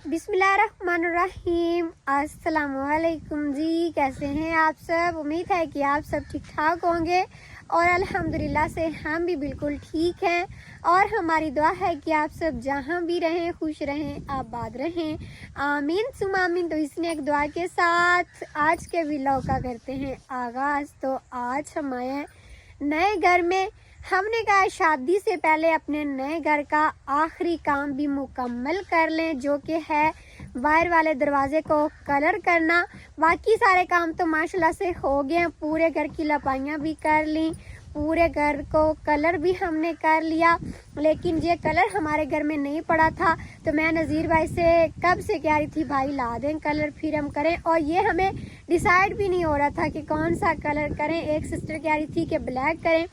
बिस्मिल्लाहिर्रहमानिर्रहीम। अस्सलामुअलैकुम जी, कैसे हैं आप सब। उम्मीद है कि आप सब ठीक ठाक होंगे और अल्हम्दुलिल्लाह से हम भी बिल्कुल ठीक हैं। और हमारी दुआ है कि आप सब जहां भी रहें खुश रहें, आबाद रहें, आमीन सुम आमीन। तो इसने एक दुआ के साथ आज के व्लॉग का करते हैं आगाज़। तो आज हम आए हैं नए घर में। हमने कहा शादी से पहले अपने नए घर का आखिरी काम भी मुकम्मल कर लें, जो कि है बाहर वाले दरवाजे को कलर करना। बाकी सारे काम तो माशाल्लाह से हो गए हैं, पूरे घर की लपाइयाँ भी कर ली, पूरे घर को कलर भी हमने कर लिया। लेकिन ये कलर हमारे घर में नहीं पड़ा था, तो मैं नज़ीर भाई से कब से कह रही थी भाई ला दें कलर फिर हम करें। और ये हमें डिसाइड भी नहीं हो रहा था कि कौन सा कलर करें। एक सिस्टर कह रही थी कि ब्लैक करें,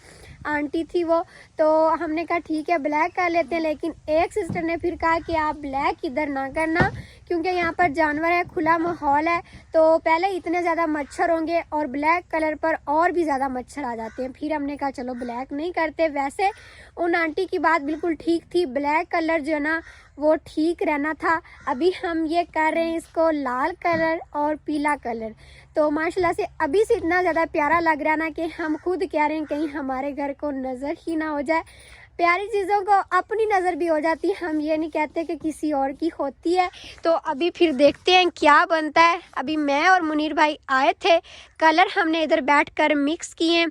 आंटी थी वो, तो हमने कहा ठीक है ब्लैक कर लेते हैं। लेकिन एक सिस्टर ने फिर कहा कि आप ब्लैक इधर ना करना, क्योंकि यहाँ पर जानवर है, खुला माहौल है, तो पहले इतने ज़्यादा मच्छर होंगे और ब्लैक कलर पर और भी ज़्यादा मच्छर आ जाते हैं। फिर हमने कहा चलो ब्लैक नहीं करते। वैसे उन आंटी की बात बिल्कुल ठीक थी, ब्लैक कलर जो है ना वो ठीक रहना था। अभी हम ये कर रहे हैं इसको लाल कलर और पीला कलर। तो माशाल्लाह से अभी से इतना ज़्यादा प्यारा लग रहा है ना कि हम खुद कह रहे हैं कहीं हमारे घर को नज़र ही ना हो जाए। प्यारी चीज़ों को अपनी नज़र भी हो जाती है, हम ये नहीं कहते कि किसी और की होती है। तो अभी फिर देखते हैं क्या बनता है। अभी मैं और मुनीर भाई आए थे, कलर हमने इधर बैठकर मिक्स किए,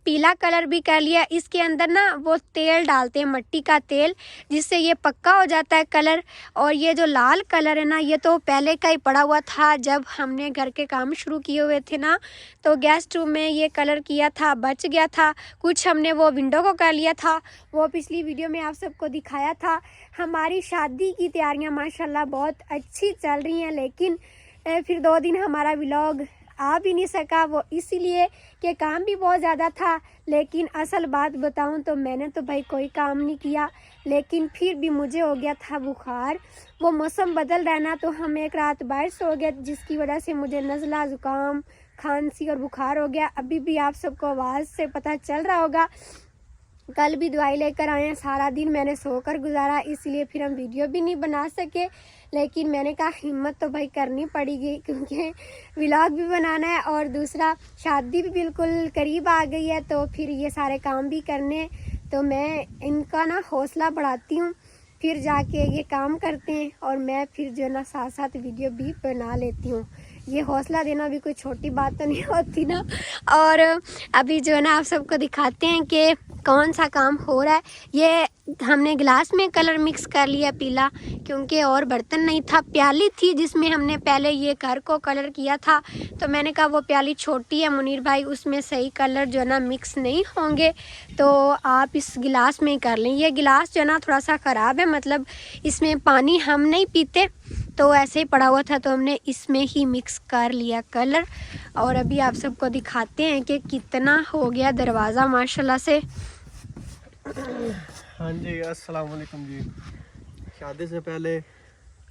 पीला कलर भी कर लिया। इसके अंदर ना वो तेल डालते हैं, मिट्टी का तेल, जिससे ये पक्का हो जाता है कलर। और ये जो लाल कलर है ना, ये तो पहले का ही पड़ा हुआ था, जब हमने घर के काम शुरू किए हुए थे ना, तो गेस्ट रूम में ये कलर किया था, बच गया था। कुछ हमने वो विंडो को कर लिया था, वो पिछली वीडियो में आप सबको दिखाया था। हमारी शादी की तैयारियां माशाल्लाह बहुत अच्छी चल रही हैं, लेकिन फिर 2 दिन हमारा व्लॉग आ भी नहीं सका। वो इसीलिए कि काम भी बहुत ज़्यादा था। लेकिन असल बात बताऊं तो मैंने तो भाई कोई काम नहीं किया, लेकिन फिर भी मुझे हो गया था बुखार। वो मौसम बदल रहा है ना, तो हम एक रात बाहर सो गए, जिसकी वजह से मुझे नज़ला, ज़ुकाम, खांसी और बुखार हो गया। अभी भी आप सबको आवाज़ से पता चल रहा होगा। कल भी दवाई लेकर आए हैं, सारा दिन मैंने सोकर गुजारा, इसलिए फिर हम वीडियो भी नहीं बना सके। लेकिन मैंने कहा हिम्मत तो भाई करनी पड़ेगी, क्योंकि व्लॉग भी बनाना है और दूसरा शादी भी बिल्कुल करीब आ गई है, तो फिर ये सारे काम भी करने। तो मैं इनका ना हौसला बढ़ाती हूँ, फिर जाके ये काम करते हैं और मैं फिर जो है ना साथ साथ वीडियो भी बना लेती हूँ। ये हौसला देना भी कोई छोटी बात तो नहीं होती ना। और अभी जो है ना आप सबको दिखाते हैं कि कौन सा काम हो रहा है। ये हमने गिलास में कलर मिक्स कर लिया पीला, क्योंकि और बर्तन नहीं था। प्याली थी जिसमें हमने पहले ये घर को कलर किया था, तो मैंने कहा वो प्याली छोटी है मुनीर भाई, उसमें सही कलर जो है ना मिक्स नहीं होंगे, तो आप इस गिलास में ही कर लें। ये गिलास जो है ना थोड़ा सा ख़राब है, मतलब इसमें पानी हम नहीं पीते, तो ऐसे ही पड़ा हुआ था, तो हमने इसमें ही मिक्स कर लिया कलर। और अभी आप सबको दिखाते हैं कि कितना हो गया दरवाज़ा माशाल्लाह से। हाँ जी, अस्सलाम वालेकुम जी। शादी से पहले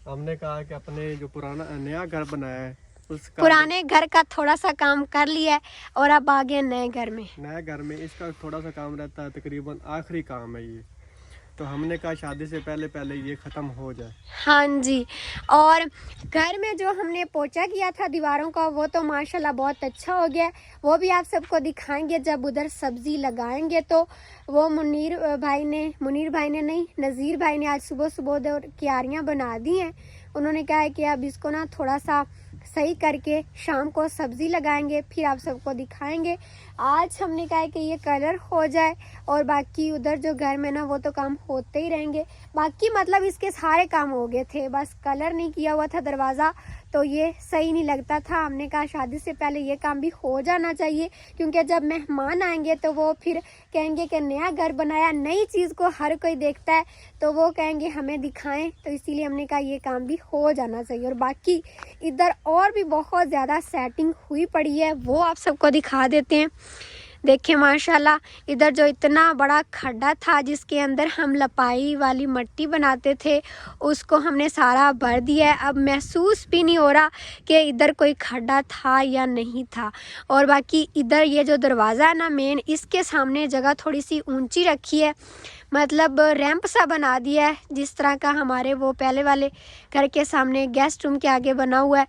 हमने कहा कि अपने जो पुराना नया घर बनाया है उसका, पुराने घर का थोड़ा सा काम कर लिया है और अब आ गए नए घर में। नया घर में इसका थोड़ा सा काम रहता है, तकरीबन आखिरी काम है ये, तो हमने कहा शादी से पहले पहले ये ख़त्म हो जाए। हाँ जी। और घर में जो हमने पोछा किया था दीवारों का, वो तो माशाल्लाह बहुत अच्छा हो गया। वो भी आप सबको दिखाएंगे जब उधर सब्ज़ी लगाएंगे। तो वो मुनीर भाई ने नहीं, नज़ीर भाई ने आज सुबह सुबह उधर क्यारियाँ बना दी हैं। उन्होंने कहा है कि अब इसको ना थोड़ा सा सही करके शाम को सब्ज़ी लगाएंगे, फिर आप सबको दिखाएंगे। आज हमने कहा है कि ये कलर हो जाए और बाकी उधर जो घर में ना वो तो काम होते ही रहेंगे। बाकी मतलब इसके सारे काम हो गए थे, बस कलर नहीं किया हुआ था दरवाज़ा, तो ये सही नहीं लगता था। हमने कहा शादी से पहले ये काम भी हो जाना चाहिए, क्योंकि जब मेहमान आएंगे तो वो फिर कहेंगे कि नया घर बनाया, नई चीज़ को हर कोई देखता है, तो वो कहेंगे हमें दिखाएं। तो इसीलिए हमने कहा ये काम भी हो जाना चाहिए। और बाकी इधर और भी बहुत ज़्यादा सेटिंग हुई पड़ी है, वो आप सबको दिखा देते हैं। देखें माशाल्लाह, इधर जो इतना बड़ा खड्डा था जिसके अंदर हम लपाई वाली मिट्टी बनाते थे, उसको हमने सारा भर दिया है। अब महसूस भी नहीं हो रहा कि इधर कोई खड्डा था या नहीं था। और बाकी इधर ये जो दरवाज़ा है ना मेन, इसके सामने जगह थोड़ी सी ऊंची रखी है, मतलब रैंप सा बना दिया है, जिस तरह का हमारे वो पहले वाले घर के सामने गेस्ट रूम के आगे बना हुआ है।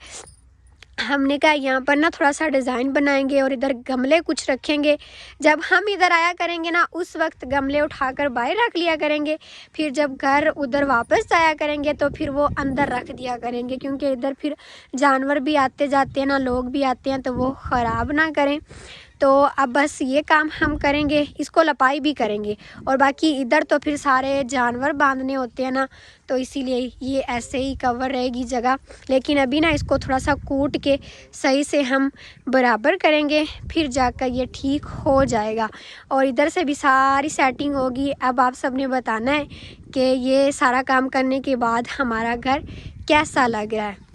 हमने कहा यहाँ पर ना थोड़ा सा डिज़ाइन बनाएंगे और इधर गमले कुछ रखेंगे। जब हम इधर आया करेंगे ना, उस वक्त गमले उठाकर बाहर रख लिया करेंगे, फिर जब घर उधर वापस जाया करेंगे तो फिर वो अंदर रख दिया करेंगे, क्योंकि इधर फिर जानवर भी आते जाते हैं ना, लोग भी आते हैं, तो वो ख़राब ना करें। तो अब बस ये काम हम करेंगे, इसको लपाई भी करेंगे। और बाकी इधर तो फिर सारे जानवर बांधने होते हैं ना, तो इसीलिए ये ऐसे ही कवर रहेगी जगह। लेकिन अभी ना इसको थोड़ा सा कूट के सही से हम बराबर करेंगे, फिर जाकर ये ठीक हो जाएगा। और इधर से भी सारी सेटिंग होगी। अब आप सब ने बताना है कि ये सारा काम करने के बाद हमारा घर कैसा लग रहा है।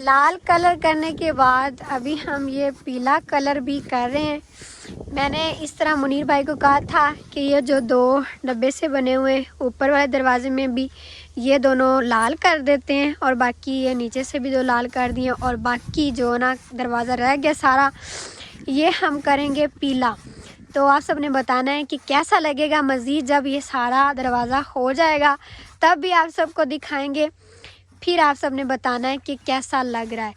लाल कलर करने के बाद अभी हम ये पीला कलर भी कर रहे हैं। मैंने इस तरह मुनीर भाई को कहा था कि ये जो 2 डब्बे से बने हुए ऊपर वाले दरवाजे में भी ये दोनों लाल कर देते हैं, और बाकी ये नीचे से भी 2 लाल कर दिए, और बाकी जो ना दरवाज़ा रह गया सारा, ये हम करेंगे पीला। तो आप सब ने बताना है कि कैसा लगेगा मज़ीद जब ये सारा दरवाज़ा हो जाएगा, तब भी आप सबको दिखाएंगे। फिर आप सब ने बताना है कि कैसा लग रहा है।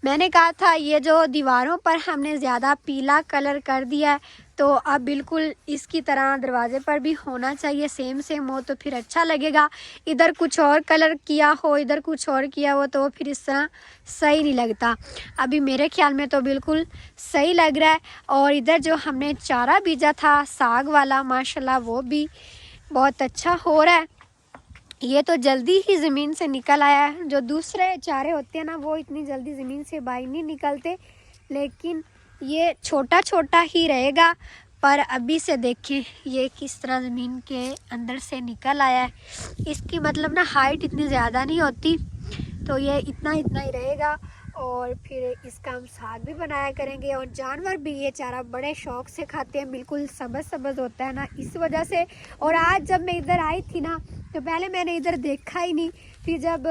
मैंने कहा था ये जो दीवारों पर हमने ज़्यादा पीला कलर कर दिया है, तो अब बिल्कुल इसकी तरह दरवाजे पर भी होना चाहिए, सेम हो, तो फिर अच्छा लगेगा। इधर कुछ और कलर किया हो, इधर कुछ और किया हो, तो फिर इस तरह सही नहीं लगता। अभी मेरे ख्याल में तो बिल्कुल सही लग रहा है। और इधर जो हमने चारा बीजा था साग वाला, माशाल्लाह वो भी बहुत अच्छा हो रहा है। ये तो जल्दी ही ज़मीन से निकल आया है। जो दूसरे चारे होते हैं ना, वो इतनी जल्दी ज़मीन से बाहर नहीं निकलते, लेकिन ये छोटा छोटा ही रहेगा। पर अभी से देखें ये किस तरह ज़मीन के अंदर से निकल आया है। इसकी मतलब ना हाइट इतनी ज़्यादा नहीं होती, तो ये इतना ही रहेगा। और फिर इसका हम साग भी बनाया करेंगे। और जानवर भी ये चारा बड़े शौक़ से खाते हैं, बिल्कुल सब्ज़ होता है ना, इस वजह से। और आज जब मैं इधर आई थी ना, तो पहले मैंने इधर देखा ही नहीं, फिर जब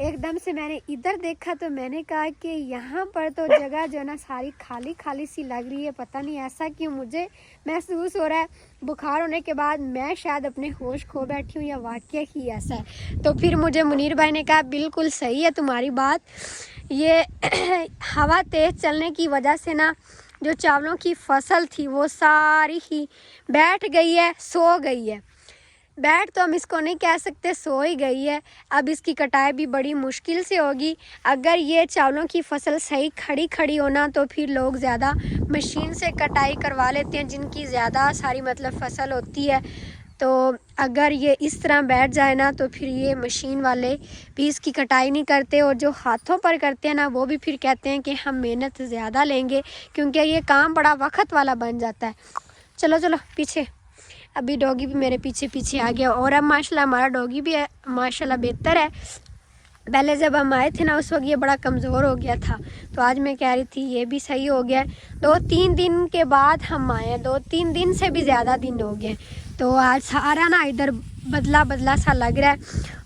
एकदम से मैंने इधर देखा तो मैंने कहा कि यहाँ पर तो जगह जो ना सारी खाली खाली सी लग रही है। पता नहीं ऐसा क्यों मुझे महसूस हो रहा है। बुखार होने के बाद मैं शायद अपने होश खो बैठी हूँ, या वाकई ही ऐसा है। तो फिर मुझे मुनीर भाई ने कहा बिल्कुल सही है तुम्हारी बात, ये हवा तेज़ चलने की वजह से ना जो चावलों की फसल थी वो सारी ही बैठ गई है, सो गई है। बैठ तो हम इसको नहीं कह सकते, सो ही गई है। अब इसकी कटाई भी बड़ी मुश्किल से होगी। अगर ये चावलों की फसल सही खड़ी होना, तो फिर लोग ज़्यादा मशीन से कटाई करवा लेते हैं, जिनकी ज़्यादा सारी मतलब फसल होती है। तो अगर ये इस तरह बैठ जाए ना, तो फिर ये मशीन वाले भी इसकी कटाई नहीं करते, और जो हाथों पर करते हैं ना, वो भी फिर कहते हैं कि हम मेहनत ज़्यादा लेंगे, क्योंकि ये काम बड़ा वक्त वाला बन जाता है। चलो पीछे, अभी डॉगी भी मेरे पीछे आ गया। और अब माशाल्लाह हमारा डॉगी भी है, माशाल्लाह बेहतर है। पहले जब हम आए थे ना, उस वक्त ये बड़ा कमज़ोर हो गया था, तो आज मैं कह रही थी ये भी सही हो गया। 2-3 दिन के बाद हम आए हैं, 2-3 दिन से भी ज़्यादा दिन हो गए। तो आज सारा ना इधर बदला सा लग रहा है।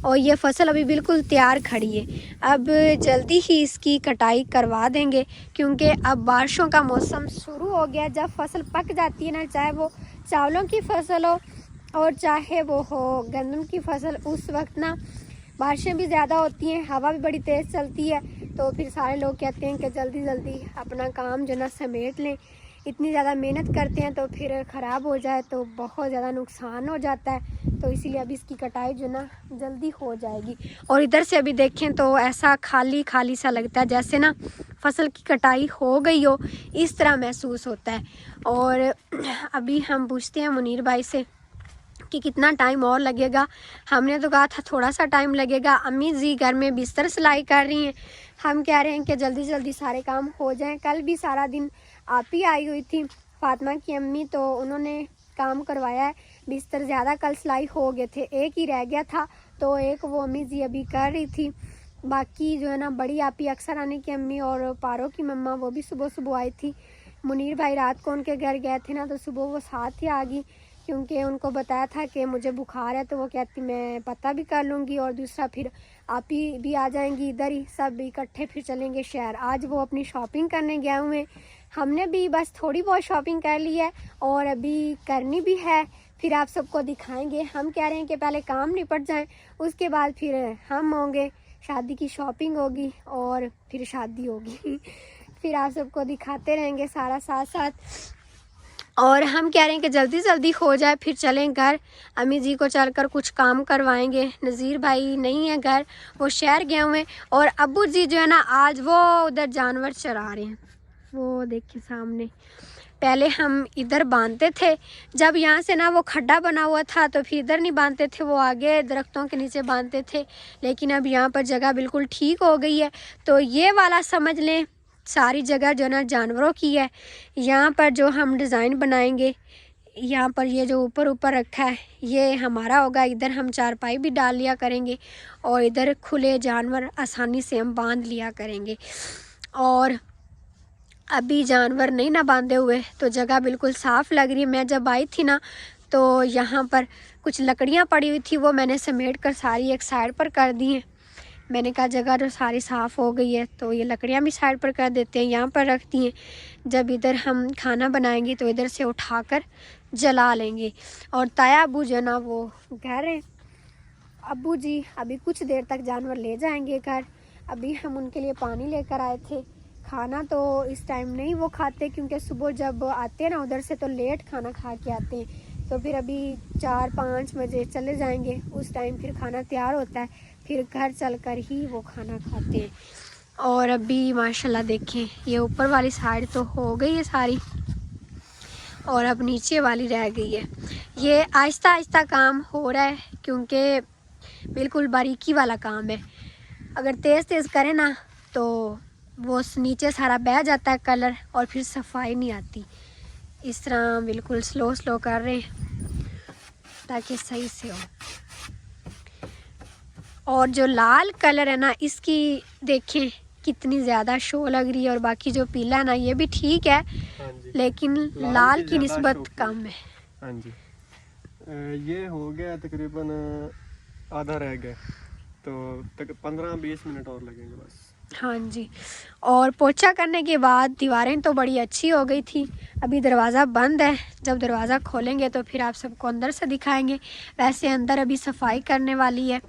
और ये फसल अभी बिल्कुल तैयार खड़ी है। अब जल्दी ही इसकी कटाई करवा देंगे, क्योंकि अब बारिशों का मौसम शुरू हो गया। जब फसल पक जाती है ना, चाहे वो चावलों की फसल हो और चाहे वो हो गंदम की फसल, उस वक्त ना बारिशें भी ज़्यादा होती हैं, हवा भी बड़ी तेज़ चलती है। तो फिर सारे लोग कहते हैं कि जल्दी अपना काम जो ना समेट लें। इतनी ज़्यादा मेहनत करते हैं तो फिर ख़राब हो जाए तो बहुत ज़्यादा नुकसान हो जाता है। तो इसीलिए अभी इसकी कटाई जो ना जल्दी हो जाएगी। और इधर से अभी देखें तो ऐसा खाली सा लगता है, जैसे ना फसल की कटाई हो गई हो, इस तरह महसूस होता है। और अभी हम पूछते हैं मुनीर भाई से कि कितना टाइम और लगेगा। हमने तो कहा था थोड़ा सा टाइम लगेगा। अम्मी जी घर में बिस्तर सिलाई कर रही हैं, हम कह रहे हैं कि जल्दी सारे काम हो जाएं। कल भी सारा दिन आप ही आई हुई थी फातिमा की अम्मी, तो उन्होंने काम करवाया है। बिस्तर ज़्यादा कल सिलाई हो गए थे, एक ही रह गया था, तो एक वो अम्मी जी अभी कर रही थी। बाकी जो है ना बड़ी आपी अक्सर आने की अम्मी और पारो की मम्मा, वो भी सुबह आई थी। मुनीर भाई रात को उनके घर गए थे ना, तो सुबह वो साथ ही आ गई, क्योंकि उनको बताया था कि मुझे बुखार है। तो वो कहती मैं पता भी कर लूँगी, और दूसरा फिर आप ही भी आ जाएंगी इधर ही, सब इकट्ठे फिर चलेंगे शहर। आज वो अपनी शॉपिंग करने गए हुए हैं, हमने भी बस थोड़ी बहुत शॉपिंग कर ली है और अभी करनी भी है, फिर आप सबको दिखाएंगे। हम कह रहे हैं कि पहले काम निपट जाएं, उसके बाद फिर हम होंगे, शादी की शॉपिंग होगी और फिर शादी होगी फिर आप सबको दिखाते रहेंगे सारा साथ साथ। और हम कह रहे हैं कि जल्दी जल्दी हो जाए, फिर चलें घर। अम्मी जी को चलकर कुछ काम करवाएंगे। नज़ीर भाई नहीं है घर, वो शहर गए हुए हैं। और अब्बू जी जो है ना, आज वो उधर जानवर चरा रहे हैं, वो देखिए सामने। पहले हम इधर बांधते थे, जब यहाँ से ना वो खड्डा बना हुआ था तो फिर इधर नहीं बांधते थे, वो आगे दरख्तों के नीचे बांधते थे। लेकिन अब यहाँ पर जगह बिल्कुल ठीक हो गई है, तो ये वाला समझ लें सारी जगह जो ना जानवरों की है। यहाँ पर जो हम डिज़ाइन बनाएंगे, यहाँ पर ये जो ऊपर ऊपर रखा है ये हमारा होगा। इधर हम चारपाई भी डाल लिया करेंगे और इधर खुले जानवर आसानी से हम बांध लिया करेंगे। और अभी जानवर नहीं ना बांधे हुए, तो जगह बिल्कुल साफ़ लग रही है। मैं जब आई थी ना, तो यहाँ पर कुछ लकड़ियाँ पड़ी हुई थी, वो मैंने समेट कर सारी एक साइड पर कर दी हैं। मैंने कहा जगह जो सारी साफ़ हो गई है तो ये लकड़ियाँ भी साइड पर कर देते हैं, यहाँ पर रखती हैं। जब इधर हम खाना बनाएंगे तो इधर से उठाकर जला लेंगे। और ताया अबू जो ना वो घर है, अबू जी अभी कुछ देर तक जानवर ले जाएंगे घर। अभी हम उनके लिए पानी लेकर आए थे। खाना तो इस टाइम नहीं वो खाते, क्योंकि सुबह जब आते हैं ना उधर से तो लेट खाना खा के आते हैं। तो फिर अभी 4-5 बजे चले जाएंगे, उस टाइम फिर खाना तैयार होता है, फिर घर चलकर ही वो खाना खाते हैं। और अभी माशाल्लाह देखें, ये ऊपर वाली साइड तो हो गई है सारी, और अब नीचे वाली रह गई है। ये आहिस्ता आहिस्ता काम हो रहा है, क्योंकि बिल्कुल बारीकी वाला काम है। अगर तेज़ तेज़ करें ना तो वो नीचे सारा बह जाता है कलर, और फिर सफाई नहीं आती। इस तरह बिल्कुल स्लो स्लो कर रहे हैं ताकि सही से हो। और जो लाल कलर है ना, इसकी देखें कितनी ज़्यादा शो लग रही है, और बाकी जो पीला है ना ये भी ठीक है, लेकिन लाल की निस्बत कम है। हाँ जी, ये हो गया तकरीबन आधा रह गया, तो 15-20 मिनट और लगेंगे बस। हाँ जी, और पोछा करने के बाद दीवारें तो बड़ी अच्छी हो गई थी। अभी दरवाज़ा बंद है, जब दरवाज़ा खोलेंगे तो फिर आप सबको अंदर से दिखाएंगे। वैसे अंदर अभी सफाई करने वाली है,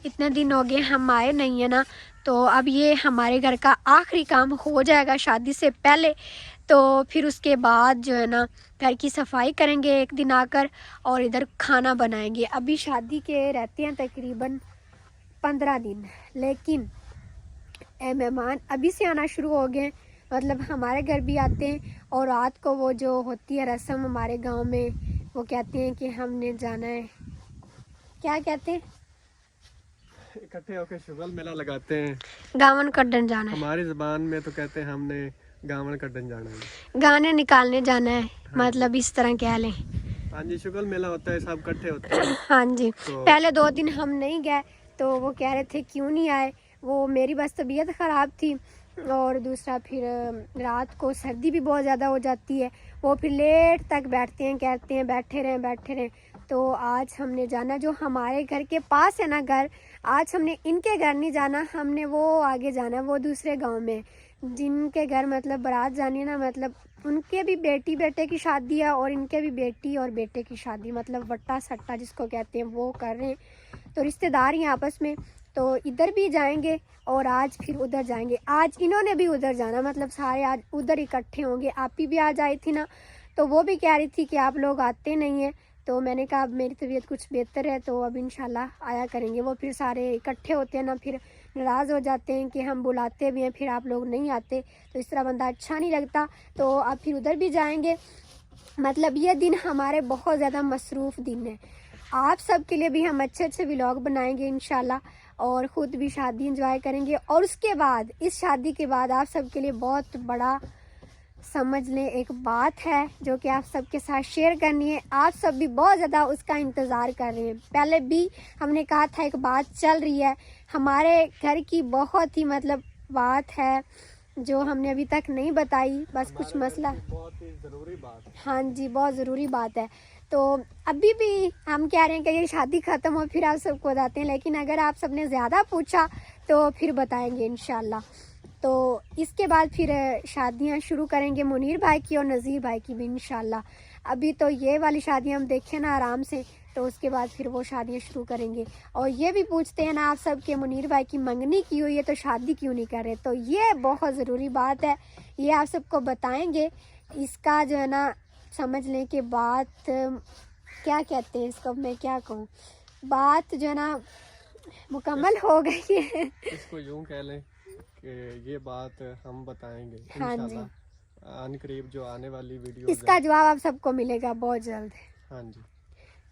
इतने दिन हो गए हम आए नहीं है ना, तो अब ये हमारे घर का आखिरी काम हो जाएगा शादी से पहले। तो फिर उसके बाद जो है ना घर की सफाई करेंगे एक दिन आकर, और इधर खाना बनाएंगे। अभी शादी के रहते हैं तकरीबन 15 दिन, लेकिन मेहमान अभी से आना शुरू हो गए। मतलब हमारे घर भी आते हैं, और रात को वो जो होती है रस्म हमारे गांव में, वो कहते हैं कि हमने जाना है, क्या कहते हैं, इकट्ठे होकर शुगल मेला लगाते हैं, गावन कड्डन जाना है। हमारी ज़बान में तो कहते हैं हमने गावन कड्डन जाना है, गाने निकालने जाना है, मतलब इस तरह कह लें। हाँ जी, शुगल मेला होता है, सब इकट्ठे होते हैं। हाँ जी, तो पहले 2 दिन हम नहीं गए, तो वो कह रहे थे क्यों नहीं आए। वो मेरी बस तबीयत ख़राब थी, और दूसरा फिर रात को सर्दी भी बहुत ज़्यादा हो जाती है। वो फिर लेट तक बैठते हैं, कहते हैं बैठे रहें। तो आज हमने जाना, जो हमारे घर के पास है ना घर, आज हमने इनके घर नहीं जाना, हमने वो आगे जाना, वो दूसरे गांव में, जिनके घर मतलब बारात जानी है ना, मतलब उनके भी बेटी बेटे की शादी है, और इनके भी बेटी और बेटे की शादी, मतलब वट्टा सट्टा जिसको कहते हैं, वो कर रहे हैं। तो रिश्तेदार ही आपस में, तो इधर भी जाएंगे और आज फिर उधर जाएंगे। आज इन्होंने भी उधर जाना, मतलब सारे आज उधर इकट्ठे होंगे। आप भी आज आई थी ना, तो वो भी कह रही थी कि आप लोग आते नहीं हैं, तो मैंने कहा अब मेरी तबीयत कुछ बेहतर है, तो अब इंशाल्लाह आया करेंगे। वो फिर सारे इकट्ठे होते हैं ना, फिर नाराज़ हो जाते हैं कि हम बुलाते भी हैं, फिर आप लोग नहीं आते, तो इस तरह बंदा अच्छा नहीं लगता। तो अब फिर उधर भी जाएंगे। मतलब ये दिन हमारे बहुत ज़्यादा मसरूफ़ दिन है। आप सब के लिए भी हम अच्छे अच्छे व्लॉग बनाएंगे इंशाल्लाह, और ख़ुद भी शादी एंजॉय करेंगे। और उसके बाद, इस शादी के बाद आप सब के लिए बहुत बड़ा समझ लें एक बात है, जो कि आप सबके साथ शेयर करनी है। आप सब भी बहुत ज़्यादा उसका इंतज़ार कर रहे हैं। पहले भी हमने कहा था, एक बात चल रही है हमारे घर की, बहुत ही मतलब बात है, जो हमने अभी तक नहीं बताई, बस कुछ मसला। बहुत ही ज़रूरी बात है। हाँ जी, बहुत ज़रूरी बात है। तो अभी भी हम कह रहे हैं कि ये शादी ख़त्म हो फिर आप सबको बताते हैं, लेकिन अगर आप सबने ज़्यादा पूछा तो फिर बताएंगे इंशाल्लाह। तो इसके बाद फिर शादियां शुरू करेंगे मुनीर भाई की और नज़ीर भाई की भी इंशाल्लाह। अभी तो ये वाली शादियां हम देखें ना आराम से, तो उसके बाद फिर वो शादियां शुरू करेंगे। और ये भी पूछते हैं ना आप सब के मुनीर भाई की मंगनी की हुई है तो शादी क्यों नहीं कर रहे, तो ये बहुत ज़रूरी बात है, ये आप सबको बताएंगे। इसका जो है ना समझने के बाद क्या कहते हैं इसको, मैं क्या कहूँ, बात जो है ना मुकम्मल हो गई है। इसको यूं कह लें कि ये बात हम बताएंगे हाँ जी, इंशाल्लाह अनकरीब जो आने वाली वीडियो इसका जवाब आप सबको मिलेगा बहुत जल्द। हाँ जी,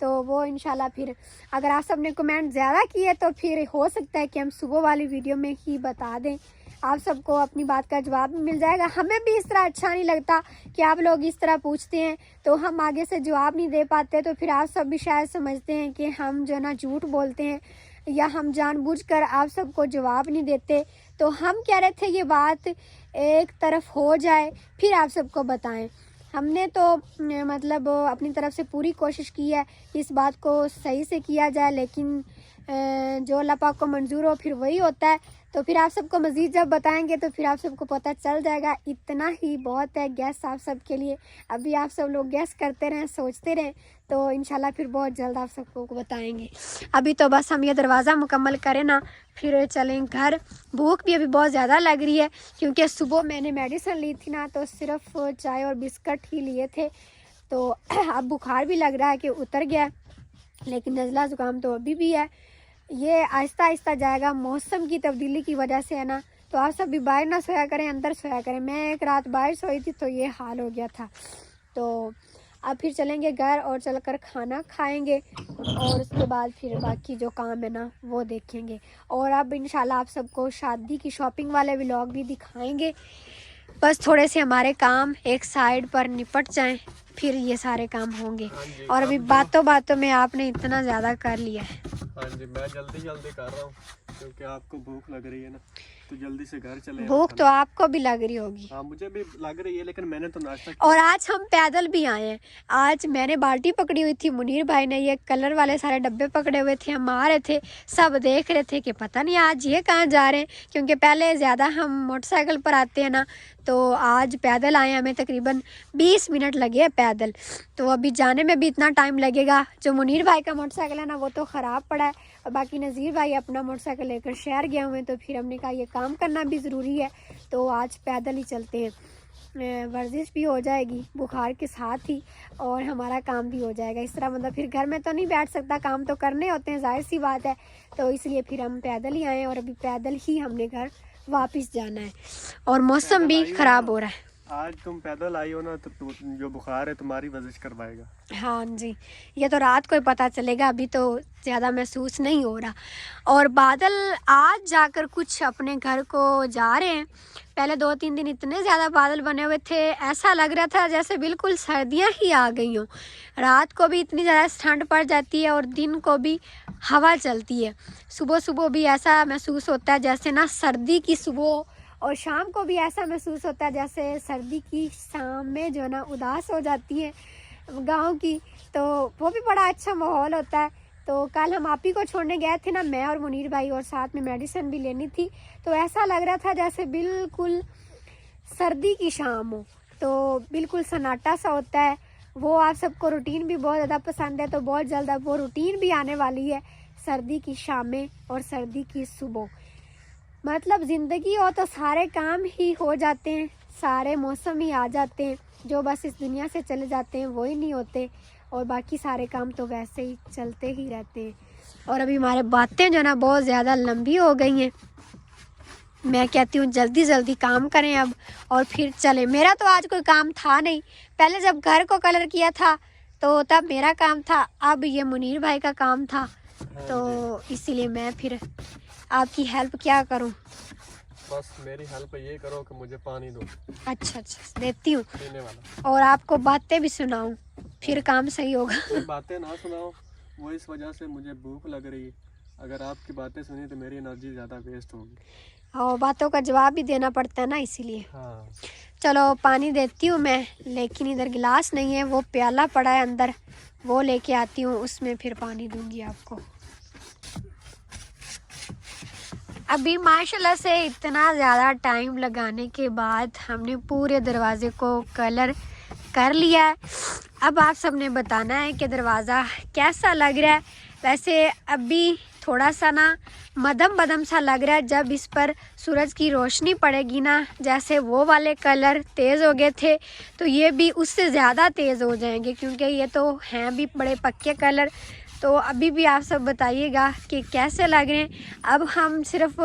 तो वो इंशाल्लाह फिर अगर आप सबने कमेंट ज़्यादा किए तो फिर हो सकता है कि हम सुबह वाली वीडियो में ही बता दें, आप सबको अपनी बात का जवाब भी मिल जाएगा। हमें भी इस तरह अच्छा नहीं लगता कि आप लोग इस तरह पूछते हैं तो हम आगे से जवाब नहीं दे पाते, तो फिर आप सब भी शायद समझते हैं कि हम जो है ना झूठ बोलते हैं या हम जानबूझकर आप सबको जवाब नहीं देते। तो हम कह रहे थे ये बात एक तरफ हो जाए फिर आप सबको बताएं। हमने तो मतलब अपनी तरफ से पूरी कोशिश की है कि इस बात को सही से किया जाए, लेकिन जो अल्लाह पाक को मंजूर हो फिर वही होता है। तो फिर आप सबको मज़ीद जब बताएंगे तो फिर आप सबको पता चल जाएगा। इतना ही बहुत है गैस आप सब के लिए। अभी आप सब लोग गैस करते रहें, सोचते रहें, तो इंशाल्लाह फिर बहुत जल्द आप सबको बताएंगे। अभी तो बस हम ये दरवाज़ा मुकम्मल करें ना फिर चलें घर। भूख भी अभी बहुत ज़्यादा लग रही है क्योंकि सुबह मैंने मेडिसिन ली थी ना, तो सिर्फ चाय और बिस्किट ही लिए थे। तो अब बुखार भी लग रहा है कि उतर गया, लेकिन नज़ला ज़ुकाम तो अभी भी है। ये आहिस्ता आहिस्ता जाएगा, मौसम की तब्दीली की वजह से है ना। तो आप सब भी बाहर ना सोया करें, अंदर सोया करें। मैं एक रात बाहर सोई थी तो ये हाल हो गया था। तो अब फिर चलेंगे घर और चलकर खाना खाएंगे और उसके बाद फिर बाकी जो काम है ना वो देखेंगे। और अब इंशाल्लाह आप सबको शादी की शॉपिंग वाले व्लॉग भी दिखाएंगे। बस थोड़े से हमारे काम एक साइड पर निपट जाएं फिर ये सारे काम होंगे। और अभी बातों बातों में आपने इतना ज़्यादा कर लिया है। हाँ जी, मैं जल्दी जल्दी कर रहा हूँ क्योंकि आपको भूख लग रही है ना, तो जल्दी से घर चले। भूख तो आपको भी लग रही होगी। हाँ, मुझे भी लग रही है, लेकिन मैंने तो नाश्ता किया। और आज हम पैदल भी आए हैं। आज मैंने बाल्टी पकड़ी हुई थी, मुनीर भाई ने ये कलर वाले सारे डब्बे पकड़े हुए थे। हम आ रहे थे, सब देख रहे थे कि पता नहीं आज ये कहाँ जा रहे हैं, क्योंकि पहले ज़्यादा हम मोटरसाइकिल पर आते हैं ना, तो आज पैदल आए। हमें तकरीबन 20 मिनट लगे हैं पैदल, तो अभी जाने में भी इतना टाइम लगेगा। जो मुनीर भाई का मोटरसाइकिल है ना वो तो ख़राब पड़ा है, और बाकी नज़ीर भाई अपना मोटरसाइकिल लेकर शहर गए हुए हैं। तो फिर हमने कहा ये काम करना भी ज़रूरी है, तो आज पैदल ही चलते हैं। वर्जिश भी हो जाएगी बुखार के साथ ही, और हमारा काम भी हो जाएगा। इस तरह मतलब फिर घर में तो नहीं बैठ सकता, काम तो करने होते हैं, जाहिर सी बात है। तो इसलिए फिर हम पैदल ही आए और अभी पैदल ही हमने घर वापस जाना है, और मौसम भी ख़राब हो रहा है। आज तुम पैदल आई हो ना, तो जो बुखार है तुम्हारी वर्जिश करवाएगा। हाँ जी, ये तो रात को ही पता चलेगा, अभी तो ज़्यादा महसूस नहीं हो रहा। और बादल आज जाकर कुछ अपने घर को जा रहे हैं। पहले 2-3 दिन इतने ज़्यादा बादल बने हुए थे, ऐसा लग रहा था जैसे बिल्कुल सर्दियाँ ही आ गई हों। रात को भी इतनी ज़्यादा ठंड पड़ जाती है और दिन को भी हवा चलती है। सुबह सुबह भी ऐसा महसूस होता है जैसे ना सर्दी की सुबह, और शाम को भी ऐसा महसूस होता है जैसे सर्दी की शाम में जो ना उदास हो जाती है गांव की। तो वो भी बड़ा अच्छा माहौल होता है। तो कल हम आप ही को छोड़ने गए थे ना, मैं और मुनीर भाई, और साथ में मेडिसिन भी लेनी थी। तो ऐसा लग रहा था जैसे बिल्कुल सर्दी की शाम हो, तो बिल्कुल सन्नाटा सा होता है। वो आप सबको रूटीन भी बहुत ज़्यादा पसंद है, तो बहुत जल्द अब वो रूटीन भी आने वाली है, सर्दी की शामें और सर्दी की सुबह। मतलब ज़िंदगी हो तो सारे काम ही हो जाते हैं, सारे मौसम ही आ जाते हैं। जो बस इस दुनिया से चले जाते हैं वो ही नहीं होते, और बाकी सारे काम तो वैसे ही चलते ही रहते हैं। और अभी हमारे बातें जो ना बहुत ज़्यादा लंबी हो गई हैं। मैं कहती हूँ जल्दी जल्दी काम करें अब और फिर चले। मेरा तो आज कोई काम था नहीं, पहले जब घर को कलर किया था तो तब मेरा काम था, अब ये मुनीर भाई का काम था। तो इसीलिए मैं फिर आपकी हेल्प क्या करूं? बस मेरी हेल्प ये करो कि मुझे पानी दो। अच्छा, देती हूँ, पीने वाला। और आपको बातें भी सुनाऊं, फिर काम सही होगा। बातें ना सुनाओ, वो इस वजह से मुझे भूख लग रही है, अगर आपकी बातें सुनी तो मेरी एनर्जी ज़्यादा वेस्ट होगी। और बातों का जवाब भी देना पड़ता है ना, इसीलिए। हाँ चलो पानी देती हूँ मैं, लेकिन इधर गिलास नहीं है, वो प्याला पड़ा है अंदर, वो लेके आती हूँ, उसमें फिर पानी दूंगी आपको। अभी माशाल्लाह से इतना ज़्यादा टाइम लगाने के बाद हमने पूरे दरवाजे को कलर कर लिया है। अब आप सबने बताना है कि दरवाज़ा कैसा लग रहा है। वैसे अभी थोड़ा सा ना मदम बदम सा लग रहा है, जब इस पर सूरज की रोशनी पड़ेगी ना, जैसे वो वाले कलर तेज़ हो गए थे तो ये भी उससे ज़्यादा तेज़ हो जाएंगे, क्योंकि ये तो हैं भी बड़े पक्के कलर। तो अभी भी आप सब बताइएगा कि कैसे लग रहे हैं। अब हम सिर्फ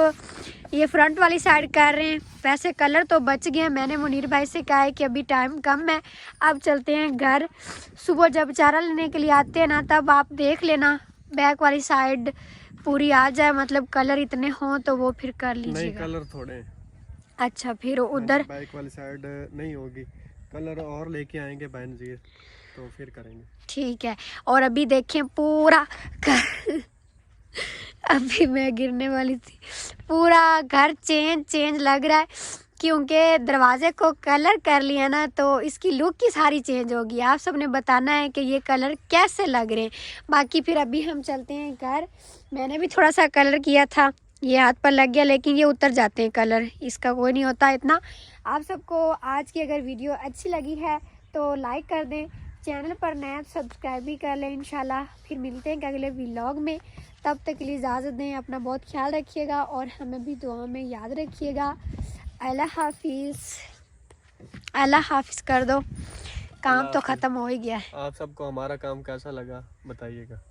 ये फ्रंट वाली साइड कर रहे हैं, वैसे कलर तो बच गए हैं। मैंने मुनीर भाई से कहा है कि अभी टाइम कम है, अब चलते हैं घर। सुबह जब चारा लेने के लिए आते हैं ना, तब आप देख लेना बैक वाली साइड पूरी आ जाए, मतलब कलर इतने हों तो वो फिर कर नहीं, लीजिएगा। कलर थोड़े हैं। अच्छा, फिर उधर बाइक वाली साइड नहीं होगी, कलर और लेके आएंगे बहन जी, तो फिर करेंगे। ठीक है। और अभी देखें पूरा अभी मैं गिरने वाली थी। पूरा घर चेंज लग रहा है, क्योंकि दरवाजे को कलर कर लिया ना, तो इसकी लुक की सारी चेंज होगी। आप सबने बताना है कि ये कलर कैसे लग रहे हैं। बाकी फिर अभी हम चलते हैं घर। मैंने भी थोड़ा सा कलर किया था, ये हाथ पर लग गया, लेकिन ये उतर जाते हैं कलर, इसका कोई नहीं होता इतना। आप सबको आज की अगर वीडियो अच्छी लगी है तो लाइक कर दें, चैनल पर नया सब्सक्राइब भी कर लें इंशाल्लाह। फिर मिलते हैं अगले व्लॉग में, तब तक के लिए इजाज़त दें। अपना बहुत ख्याल रखिएगा और हमें भी दुआ में याद रखिएगा। अल्लाह हाफिज़। अल्लाह हाफिज़ कर दो, काम तो ख़त्म हो ही गया है। आप सबको हमारा काम कैसा लगा बताइएगा।